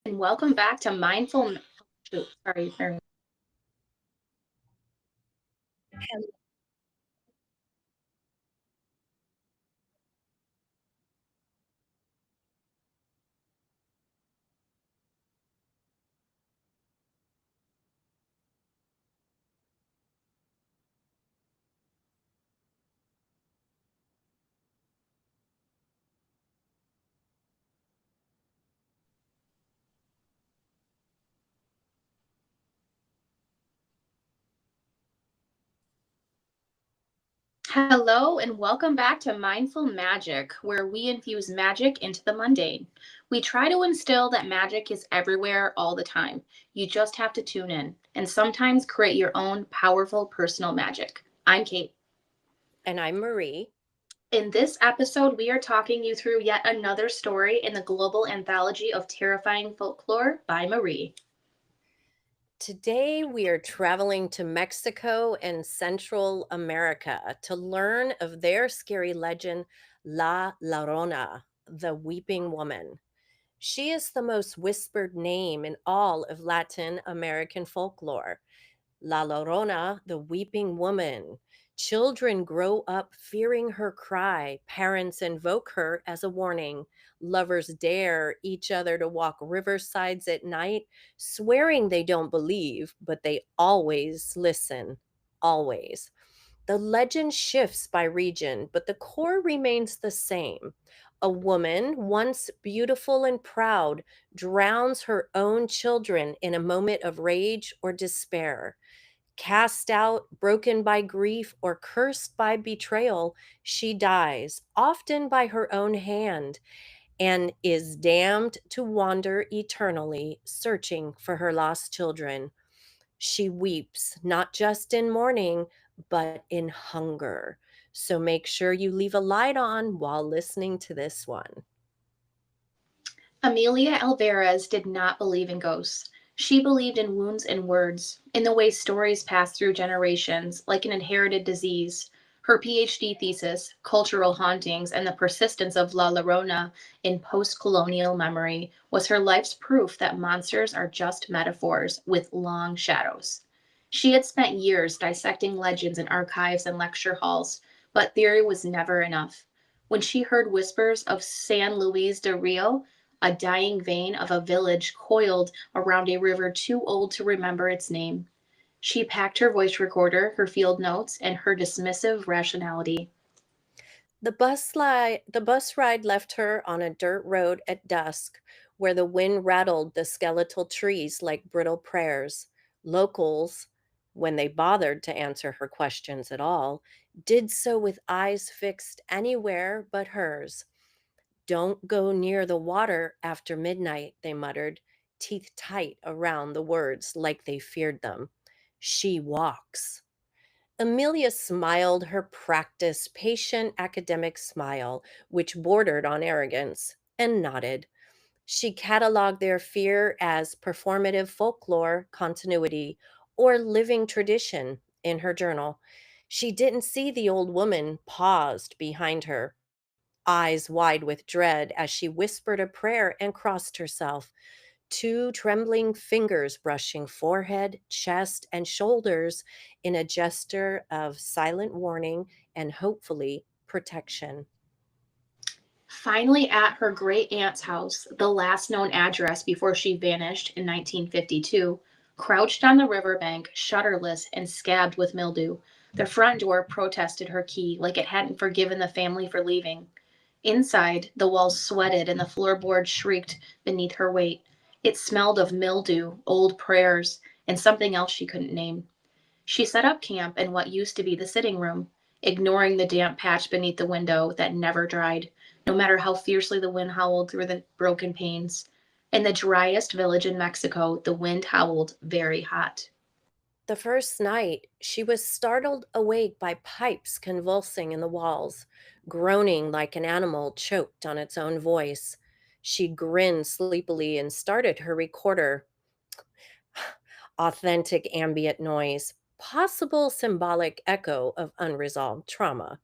And welcome back to Mindful. Sorry. Hello, and welcome back to Mindful Magic, where we infuse magic into the mundane. We try to instill that magic is everywhere all the time. You just have to tune in and sometimes create your own powerful personal magic. I'm Kate. And I'm Marie. In this episode, we are talking you through yet another story in the global anthology of terrifying folklore by Marie. Today we are traveling to Mexico and Central America to learn of their scary legend, La Llorona, the Weeping Woman. She is the most whispered name in all of Latin American folklore. La Llorona, the weeping woman. Children grow up fearing her cry. Parents invoke her as a warning. Lovers dare each other to walk riversides at night, swearing they don't believe, but they always listen. Always. The legend shifts by region, but the core remains the same. A woman, once beautiful and proud, drowns her own children in a moment of rage or despair. Cast out, broken by grief, or cursed by betrayal, she dies, often by her own hand, and is damned to wander eternally, searching for her lost children. She weeps, not just in mourning, but in hunger. So make sure you leave a light on while listening to this one. Amelia Alvarez did not believe in ghosts. She believed in wounds and words, in the way stories pass through generations, like an inherited disease. Her PhD thesis, Cultural Hauntings and the Persistence of La Llorona in Post Colonial Memory, was her life's proof that monsters are just metaphors with long shadows. She had spent years dissecting legends in archives and lecture halls, but theory was never enough. When she heard whispers of San Luis de Rio, a dying vein of a village coiled around a river too old to remember its name. She packed her voice recorder, her field notes, and her dismissive rationality. The bus ride left her on a dirt road at dusk where the wind rattled the skeletal trees like brittle prayers. Locals, when they bothered to answer her questions at all, did so with eyes fixed anywhere but hers. Don't go near the water after midnight, they muttered, teeth tight around the words like they feared them. She walks. Amelia smiled her practiced, patient academic smile, which bordered on arrogance, and nodded. She cataloged their fear as performative folklore, continuity, or living tradition in her journal. She didn't see the old woman paused behind her, eyes wide with dread as she whispered a prayer and crossed herself, two trembling fingers brushing forehead, chest, and shoulders in a gesture of silent warning and hopefully protection. Finally, at her great aunt's house, the last known address before she vanished in 1952, crouched on the riverbank, shutterless and scabbed with mildew, the front door protested her key like it hadn't forgiven the family for leaving. Inside, the walls sweated and the floorboards shrieked beneath her weight. It smelled of mildew, old prayers, and something else she couldn't name. She set up camp in what used to be the sitting room, ignoring the damp patch beneath the window that never dried, no matter how fiercely the wind howled through the broken panes. In the driest village in Mexico, the wind howled very hot. The first night, she was startled awake by pipes convulsing in the walls, groaning like an animal choked on its own voice. She grinned sleepily and started her recorder. Authentic ambient noise, possible symbolic echo of unresolved trauma.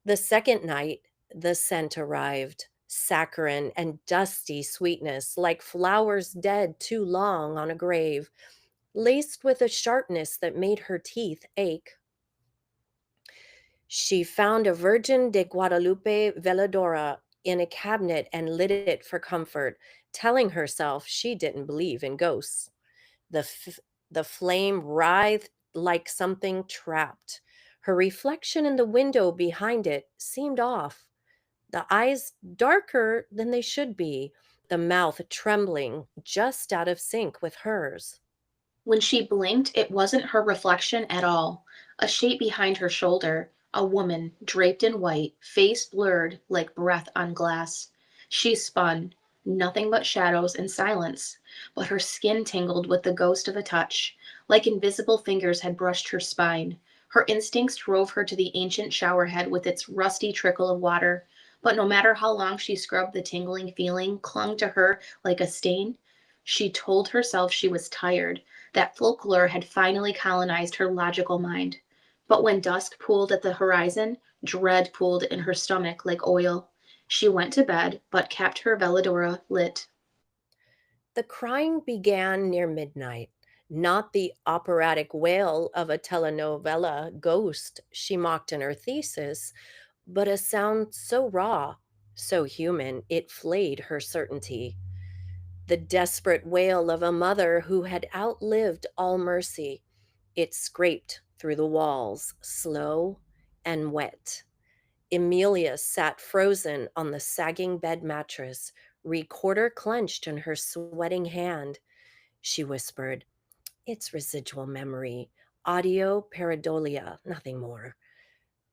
The second night, the scent arrived. saccharine and dusty sweetness, like flowers dead too long on a grave, laced with a sharpness that made her teeth ache. She found a Virgin de Guadalupe veladora in a cabinet and lit it for comfort, telling herself she didn't believe in ghosts. The, f- the flame writhed like something trapped. Her reflection in the window behind it seemed off, the eyes darker than they should be, the mouth trembling just out of sync with hers. When she blinked, it wasn't her reflection at all. A shape behind her shoulder, a woman draped in white, face blurred like breath on glass. She spun, nothing but shadows and silence, but her skin tingled with the ghost of a touch, like invisible fingers had brushed her spine. Her instincts drove her to the ancient shower head with its rusty trickle of water, but no matter how long she scrubbed, the tingling feeling clung to her like a stain. She told herself she was tired, that folklore had finally colonized her logical mind. But when dusk pooled at the horizon, dread pooled in her stomach like oil. She went to bed, but kept her veladora lit. The crying began near midnight, not the operatic wail of a telenovela ghost she mocked in her thesis, but a sound so raw, so human, it flayed her certainty. The desperate wail of a mother who had outlived all mercy. It scraped through the walls, slow and wet. Emilia sat frozen on the sagging bed mattress, recorder clenched in her sweating hand. She whispered, "It's residual memory, audio pareidolia, nothing more."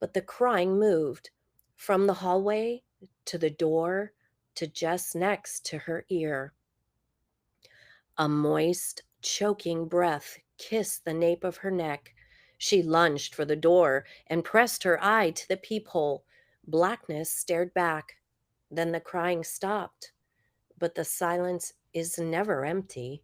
But the crying moved from the hallway to the door to just next to her ear. A moist, choking breath kissed the nape of her neck. She lunged for the door and pressed her eye to the peephole. Blackness stared back. Then the crying stopped. But the silence is never empty.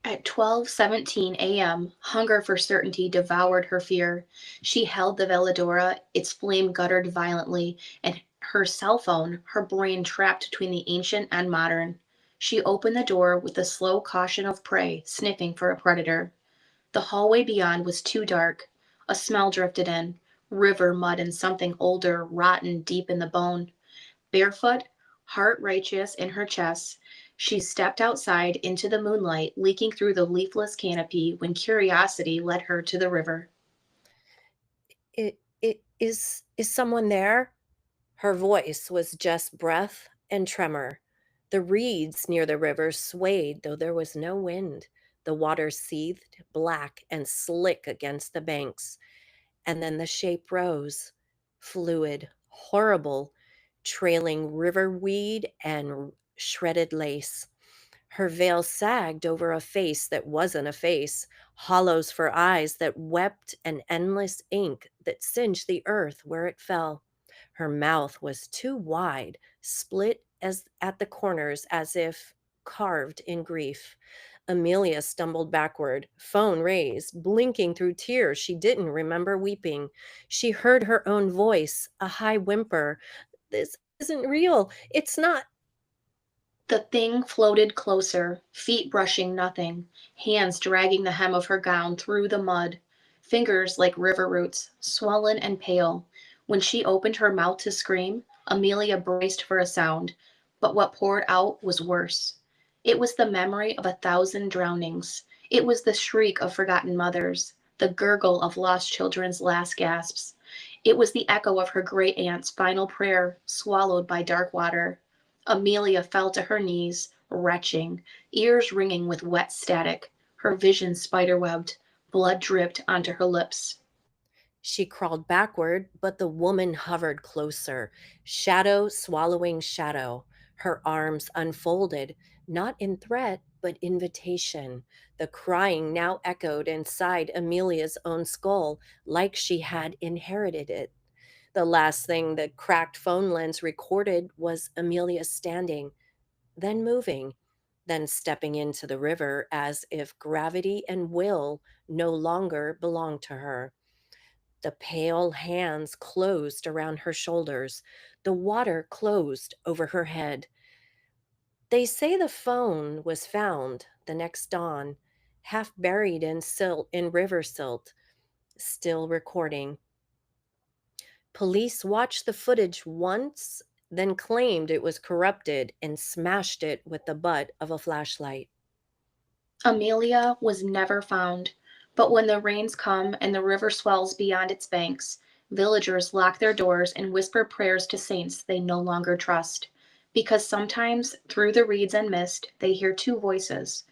At 12:17 a.m., hunger for certainty devoured her fear. She held the veladora, its flame guttered violently, and her cell phone, her brain trapped between the ancient and modern. She opened the door with the slow caution of prey sniffing for a predator. The hallway beyond was too dark. A smell drifted in, river mud and something older, rotten deep in the bone. Barefoot, heart righteous in her chest, she stepped outside into the moonlight leaking through the leafless canopy when curiosity led her to the river. Is someone there? Her voice was just breath and tremor. The reeds near the river swayed, though there was no wind. The water seethed, black and slick against the banks. And then the shape rose, fluid, horrible, trailing river weed and shredded lace. Her veil sagged over a face that wasn't a face, hollows for eyes that wept, and endless ink that singed the earth where it fell. Her mouth was too wide, split as at the corners as if carved in grief. Amelia stumbled backward, phone raised, blinking through tears she didn't remember weeping. She heard her own voice, a high whimper. "This isn't real. It's not." The thing floated closer, feet brushing nothing, hands dragging the hem of her gown through the mud, fingers like river roots, swollen and pale. When she opened her mouth to scream, Amelia braced for a sound, but what poured out was worse. It was the memory of 1,000 drownings. It was the shriek of forgotten mothers, the gurgle of lost children's last gasps. It was the echo of her great aunt's final prayer, swallowed by dark water. Amelia fell to her knees, retching, ears ringing with wet static, her vision spiderwebbed. Blood dripped onto her lips. She crawled backward, but the woman hovered closer, shadow swallowing shadow, her arms unfolded, not in threat, but invitation. The crying now echoed inside Amelia's own skull, like she had inherited it. The last thing the cracked phone lens recorded was Amelia standing, then moving, then stepping into the river as if gravity and will no longer belonged to her. The pale hands closed around her shoulders. The water closed over her head. They say the phone was found the next dawn, half buried in river silt, still recording. Police watched the footage once, then claimed it was corrupted and smashed it with the butt of a flashlight. Amelia was never found, but when the rains come and the river swells beyond its banks, villagers lock their doors and whisper prayers to saints they no longer trust. Because sometimes, through the reeds and mist, they hear two voices.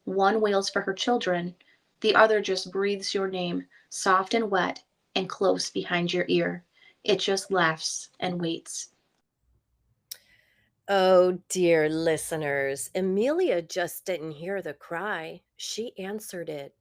One wails for her children, the other just breathes your name, soft and wet and close behind your ear. It just laughs and waits. Oh, dear listeners, Amelia just didn't hear the cry. She answered it.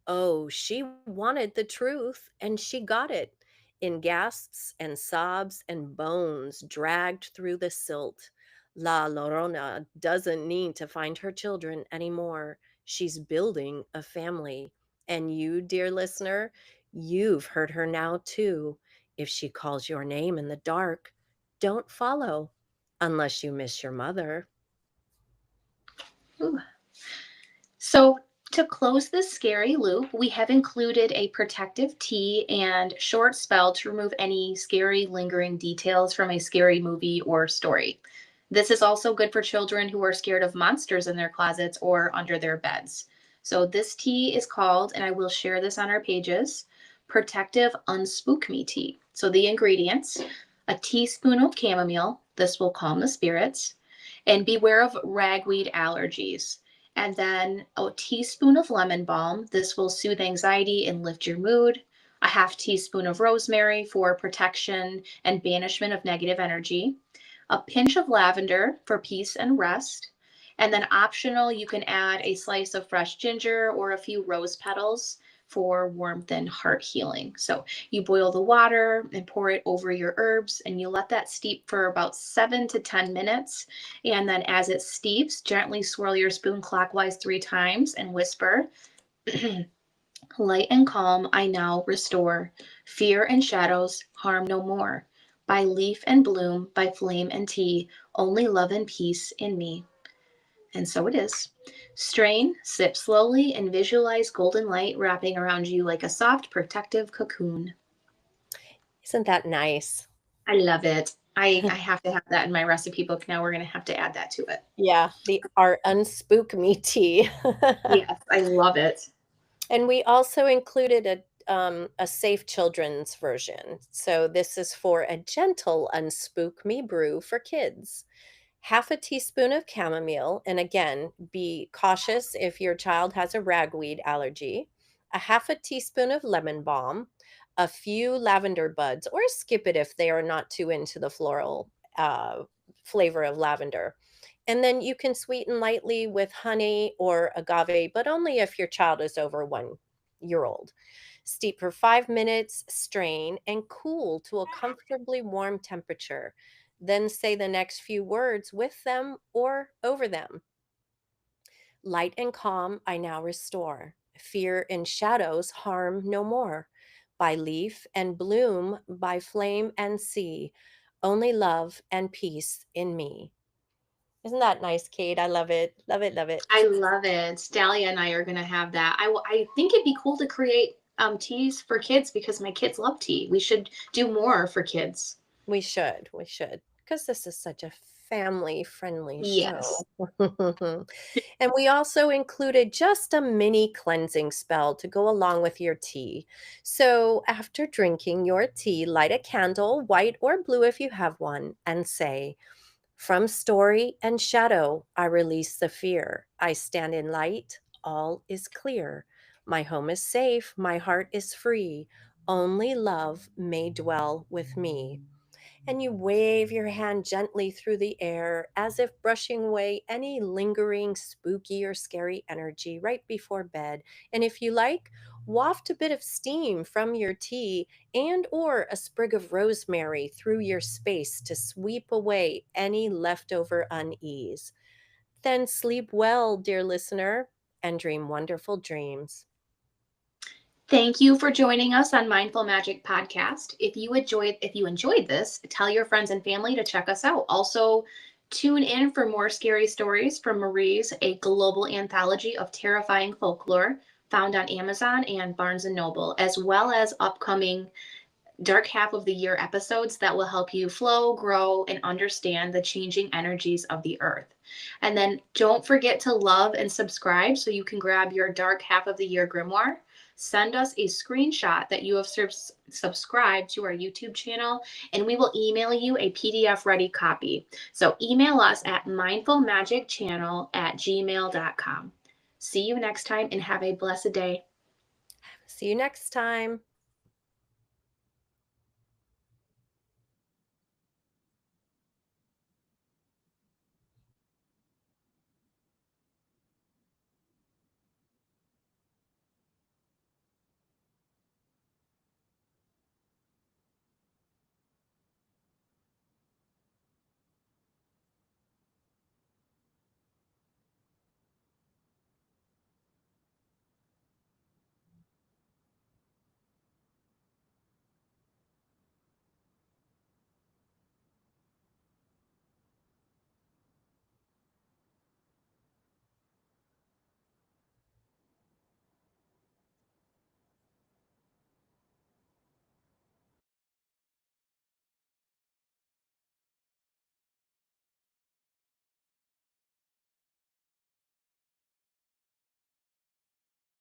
Oh, she wanted the truth, and she got it in gasps and sobs and bones dragged through the silt. La Llorona doesn't need to find her children anymore. She's building a family. And you, dear listener, you've heard her now too. If she calls your name in the dark, don't follow unless you miss your mother. Ooh. So, to close this scary loop, we have included a protective tea and short spell to remove any scary, lingering details from a scary movie or story. This is also good for children who are scared of monsters in their closets or under their beds. So, this tea is called, and I will share this on our pages, Protective Unspook Me Tea. So, the ingredients: a teaspoon of chamomile, this will calm the spirits, and beware of ragweed allergies, and then a teaspoon of lemon balm. This will soothe anxiety and lift your mood. A half teaspoon of rosemary for protection and banishment of negative energy. A pinch of lavender for peace and rest. And then optional, you can add a slice of fresh ginger or a few rose petals for warmth and heart healing. So you boil the water and pour it over your herbs, and you let that steep for about 7 to 10 minutes. And then as it steeps, gently swirl your spoon clockwise 3 times and whisper, light and calm, I now restore. Fear and shadows harm no more. By leaf and bloom, by flame and tea, only love and peace in me. And so it is. Strain, sip slowly, and visualize golden light wrapping around you like a soft, protective cocoon. Isn't that nice? I love it. I have to have that in my recipe book now. We're going to have to add that to it. Yeah, the Art Unspook Me tea. Yes, I love it. And we also included a safe children's version. So this is for a gentle unspook me brew for kids. Half a teaspoon of chamomile, and again, be cautious if your child has a ragweed allergy. A half a teaspoon of lemon balm, a few lavender buds, or skip it if they are not too into the floral flavor of lavender. And then you can sweeten lightly with honey or agave, but only if your child is over 1 year old. Steep for 5 minutes, strain, and cool to a comfortably warm temperature. Then say the next few words with them or over them. Light and calm, I now restore. Fear and shadows harm no more. By leaf and bloom, by flame and sea, only love and peace in me. Isn't that nice, Kate? I love it. Love it. Love it. I love it. Dahlia and I are going to have that. I think it'd be cool to create teas for kids because my kids love tea. We should do more for kids. We should. We should. Because this is such a family friendly Yes. show. And we also included just a mini cleansing spell to go along with your tea. So after drinking your tea, light a candle, white or blue if you have one, and say, from story and shadow, I release the fear. I stand in light, all is clear. My home is safe, my heart is free. Only love may dwell with me. And you wave your hand gently through the air as if brushing away any lingering spooky or scary energy right before bed. And if you like, waft a bit of steam from your tea and or a sprig of rosemary through your space to sweep away any leftover unease. Then sleep well, dear listener, and dream wonderful dreams. Thank you for joining us on Mindful Magic Podcast. If you enjoyed this, tell your friends and family to check us out. Also, tune in for more scary stories from Marie's, a global anthology of terrifying folklore found on Amazon and Barnes and Noble, as well as upcoming dark half of the year episodes that will help you flow, grow, and understand the changing energies of the earth. And then don't forget to love and subscribe so you can grab your dark half of the year grimoire. Send us a screenshot that you have subscribed to our YouTube channel, and we will email you a PDF ready copy. So email us at mindfulmagicchannel@gmail.com. See you next time and have a blessed day. See you next time.